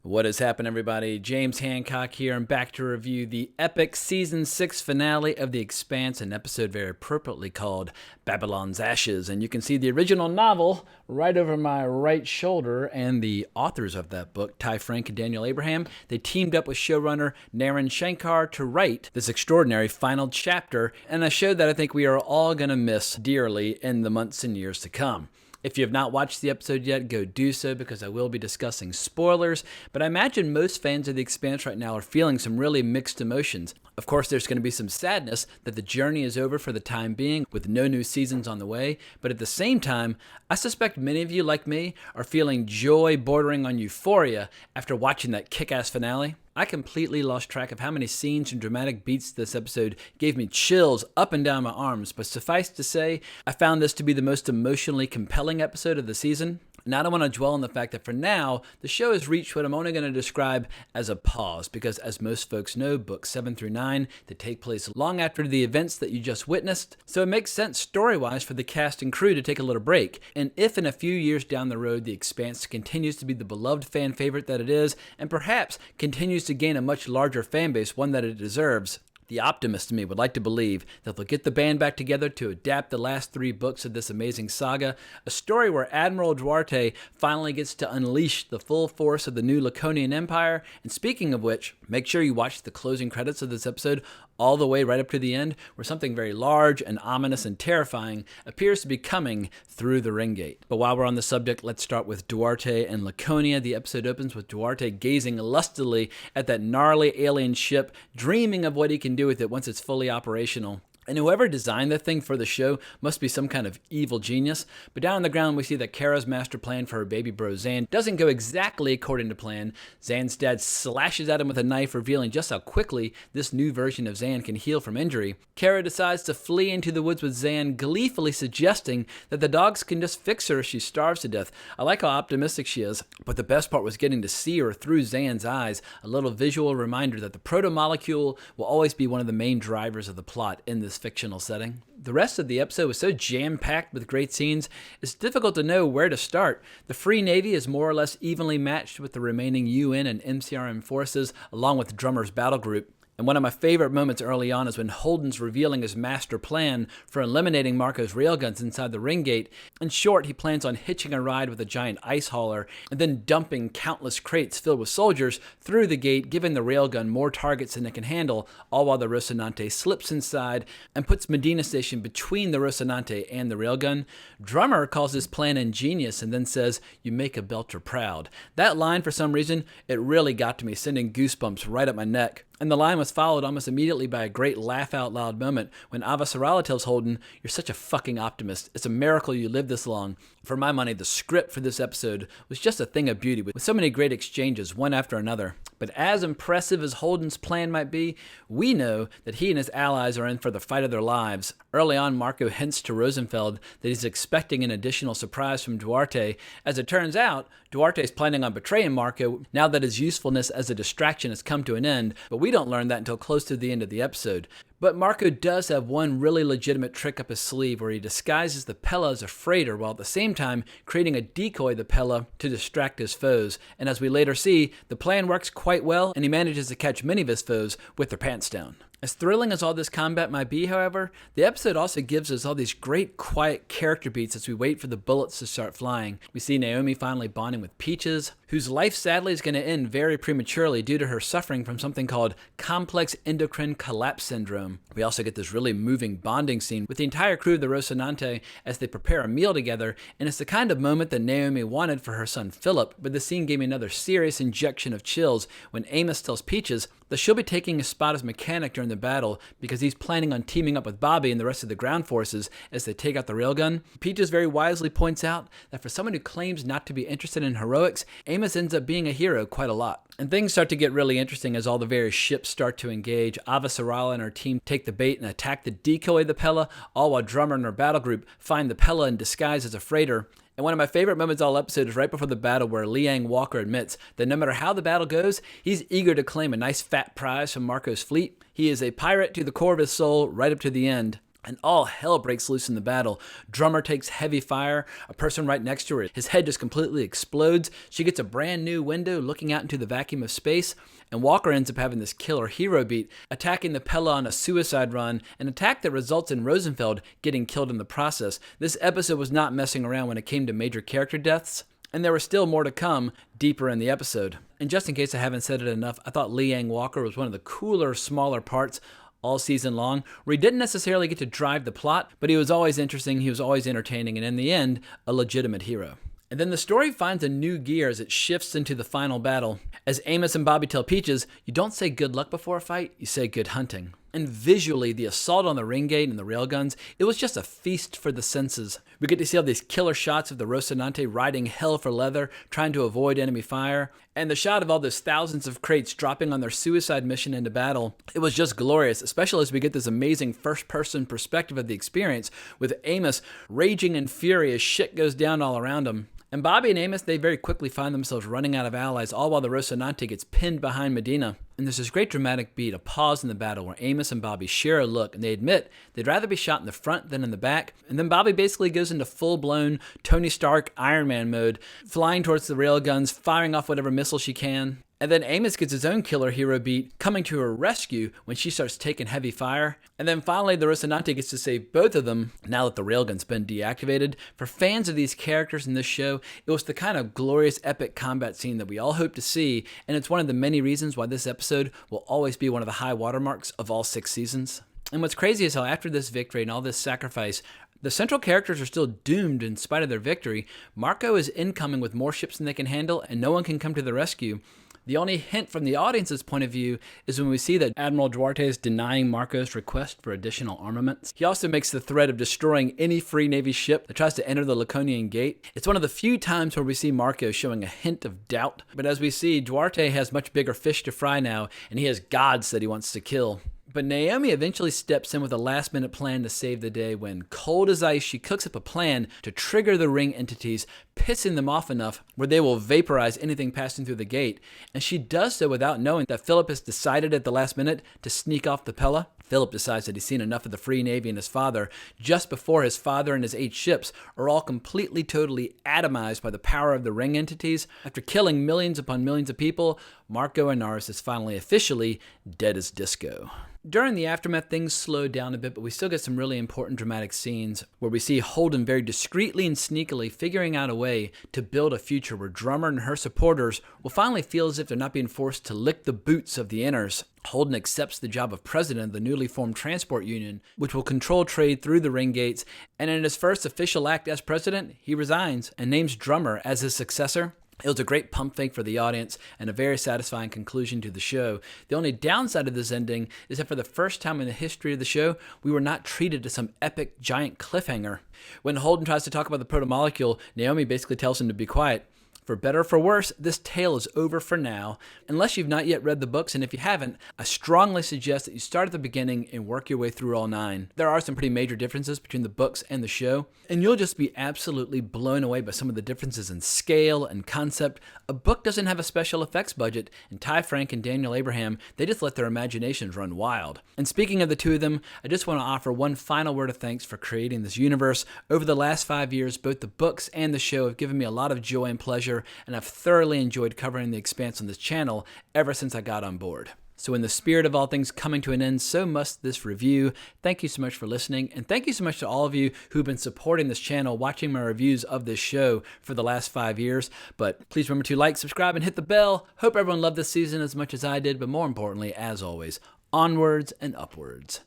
What has happened, everybody? James Hancock here. I'm back to review the epic Season 6 finale of The Expanse, an episode very appropriately called Babylon's Ashes. And you can see the original novel right over my right shoulder, and the authors of that book, Ty Frank and Daniel Abraham, they teamed up with showrunner Naren Shankar to write this extraordinary final chapter, and a show that I think we are all going to miss dearly in the months and years to come. If you have not watched the episode yet, go do so because I will be discussing spoilers, but I imagine most fans of The Expanse right now are feeling some really mixed emotions. Of course, there's going to be some sadness that the journey is over for the time being with no new seasons on the way, but at the same time, I suspect many of you, like me, are feeling joy bordering on euphoria after watching that kick-ass finale. I completely lost track of how many scenes and dramatic beats this episode gave me chills up and down my arms, but suffice to say, I found this to be the most emotionally compelling episode of the season. Now, I don't want to dwell on the fact that for now, the show has reached what I'm only going to describe as a pause, because as most folks know, books 7 through 9, they take place long after the events that you just witnessed, so it makes sense story-wise for the cast and crew to take a little break. And if in a few years down the road, The Expanse continues to be the beloved fan favorite that it is, and perhaps continues to gain a much larger fan base, one that it deserves, the optimist in me would like to believe that they'll get the band back together to adapt the last 3 books of this amazing saga, a story where Admiral Duarte finally gets to unleash the full force of the new Laconian Empire. And speaking of which, make sure you watch the closing credits of this episode all the way right up to the end, where something very large and ominous and terrifying appears to be coming through the ring gate. But while we're on the subject, let's start with Duarte and Laconia. The episode opens with Duarte gazing lustily at that gnarly alien ship, dreaming of what he can do with it once it's fully operational. And whoever designed the thing for the show must be some kind of evil genius. But down on the ground, we see that Kara's master plan for her baby bro Zan doesn't go exactly according to plan. Zan's dad slashes at him with a knife, revealing just how quickly this new version of Zan can heal from injury. Kara decides to flee into the woods with Zan, gleefully suggesting that the dogs can just fix her if she starves to death. I like how optimistic she is, but the best part was getting to see her through Zan's eyes, a little visual reminder that the proto-molecule will always be one of the main drivers of the plot in this fictional setting. The rest of the episode was so jam-packed with great scenes, it's difficult to know where to start. The Free Navy is more or less evenly matched with the remaining UN and MCRM forces, along with Drummer's battle group. And one of my favorite moments early on is when Holden's revealing his master plan for eliminating Marco's railguns inside the ring gate. In short, he plans on hitching a ride with a giant ice hauler and then dumping countless crates filled with soldiers through the gate, giving the railgun more targets than it can handle, all while the Rocinante slips inside and puts Medina Station between the Rocinante and the railgun. Drummer calls this plan ingenious and then says, "You make a belter proud." That line, for some reason, it really got to me, sending goosebumps right up my neck. And the line was followed almost immediately by a great laugh-out-loud moment when Avasarala tells Holden, "You're such a fucking optimist. It's a miracle you lived this long." For my money, the script for this episode was just a thing of beauty, with so many great exchanges, one after another. But as impressive as Holden's plan might be, we know that he and his allies are in for the fight of their lives. Early on, Marco hints to Rosenfeld that he's expecting an additional surprise from Duarte. As it turns out, Duarte is planning on betraying Marco now that his usefulness as a distraction has come to an end, but we don't learn that until close to the end of the episode. But Marco does have one really legitimate trick up his sleeve where he disguises the Pella as a freighter while at the same time creating a decoy the Pella to distract his foes. And as we later see, the plan works quite well and he manages to catch many of his foes with their pants down. As thrilling as all this combat might be, however, the episode also gives us all these great quiet character beats as we wait for the bullets to start flying. We see Naomi finally bonding with Peaches, whose life sadly is going to end very prematurely due to her suffering from something called complex endocrine collapse syndrome. We also get this really moving bonding scene with the entire crew of the Rocinante as they prepare a meal together, and it's the kind of moment that Naomi wanted for her son Philip, but the scene gave me another serious injection of chills when Amos tells Peaches that she'll be taking his spot as mechanic during the battle because he's planning on teaming up with Bobby and the rest of the ground forces as they take out the railgun. Peaches very wisely points out that for someone who claims not to be interested in heroics, Amos ends up being a hero quite a lot. And things start to get really interesting as all the various ships start to engage. Avasarala and her team take the bait and attack the decoy of the Pella, all while Drummer and her battle group find the Pella in disguise as a freighter. And one of my favorite moments all episode is right before the battle where Liang Walker admits that no matter how the battle goes, he's eager to claim a nice fat prize from Marco's fleet. He is a pirate to the core of his soul right up to the end. and all hell breaks loose in the battle. Drummer takes heavy fire. A person right next to her, his head just completely explodes. She gets a brand new window looking out into the vacuum of space. And Walker ends up having this killer hero beat, attacking the Pella on a suicide run, an attack that results in Rosenfeld getting killed in the process. This episode was not messing around when it came to major character deaths, and there was still more to come deeper in the episode. And just in case I haven't said it enough, I thought Liang Walker was one of the cooler, smaller parts all season long, where he didn't necessarily get to drive the plot, but he was always interesting, he was always entertaining, and in the end, a legitimate hero. And then the story finds a new gear as it shifts into the final battle. As Amos and Bobby tell Peaches, you don't say good luck before a fight, you say good hunting. And visually, the assault on the ring gate and the railguns, it was just a feast for the senses. We get to see all these killer shots of the Rocinante riding hell for leather, trying to avoid enemy fire. And the shot of all those thousands of crates dropping on their suicide mission into battle, it was just glorious, especially as we get this amazing first-person perspective of the experience, with Amos raging in fury as shit goes down all around him. And Bobby and Amos, they very quickly find themselves running out of allies, all while the Rocinante gets pinned behind Medina. And there's this great dramatic beat, a pause in the battle where Amos and Bobby share a look, and they admit they'd rather be shot in the front than in the back. And then Bobby basically goes into full-blown Tony Stark Iron Man mode, flying towards the railguns, firing off whatever missile she can. And then Amos gets his own killer hero beat, coming to her rescue when she starts taking heavy fire. And then finally, the Rocinante gets to save both of them now that the railgun's been deactivated. For fans of these characters in this show, it was the kind of glorious, epic combat scene that we all hope to see, and it's one of the many reasons why this episode will always be one of the high watermarks of all 6 seasons. And what's crazy is how after this victory and all this sacrifice, the central characters are still doomed in spite of their victory. Marco is incoming with more ships than they can handle, and no one can come to the rescue. The only hint from the audience's point of view is when we see that Admiral Duarte is denying Marco's request for additional armaments. He also makes the threat of destroying any Free Navy ship that tries to enter the Laconian Gate. It's one of the few times where we see Marco showing a hint of doubt. But as we see, Duarte has much bigger fish to fry now, and he has gods that he wants to kill. But Naomi eventually steps in with a last-minute plan to save the day when, cold as ice, she cooks up a plan to trigger the ring entities, pissing them off enough where they will vaporize anything passing through the gate. And she does so without knowing that Philip has decided at the last minute to sneak off the Pella. Philip decides that he's seen enough of the Free Navy and his father just before his father and his 8 ships are all completely, totally atomized by the power of the ring entities. After killing millions upon millions of people, Marco Inaros is finally officially dead as disco. During the aftermath, things slow down a bit, but we still get some really important dramatic scenes where we see Holden very discreetly and sneakily figuring out a way to build a future where Drummer and her supporters will finally feel as if they're not being forced to lick the boots of the Inners. Holden accepts the job of president of the newly formed transport union, which will control trade through the ring gates, and in his first official act as president, he resigns and names Drummer as his successor. It was a great pump fake for the audience and a very satisfying conclusion to the show. The only downside of this ending is that for the first time in the history of the show, we were not treated to some epic giant cliffhanger. When Holden tries to talk about the protomolecule, Naomi basically tells him to be quiet. For better or for worse, this tale is over for now. Unless you've not yet read the books, and if you haven't, I strongly suggest that you start at the beginning and work your way through all 9. There are some pretty major differences between the books and the show, and you'll just be absolutely blown away by some of the differences in scale and concept. A book doesn't have a special effects budget, and Ty Frank and Daniel Abraham, they just let their imaginations run wild. And speaking of the two of them, I just want to offer one final word of thanks for creating this universe. Over the last 5 years, both the books and the show have given me a lot of joy and pleasure, and I've thoroughly enjoyed covering the Expanse on this channel ever since I got on board. So in the spirit of all things coming to an end, so must this review. Thank you so much for listening, and thank you so much to all of you who've been supporting this channel, watching my reviews of this show for the last 5 years. But please remember to like, subscribe, and hit the bell. Hope everyone loved this season as much as I did, but more importantly, as always, onwards and upwards.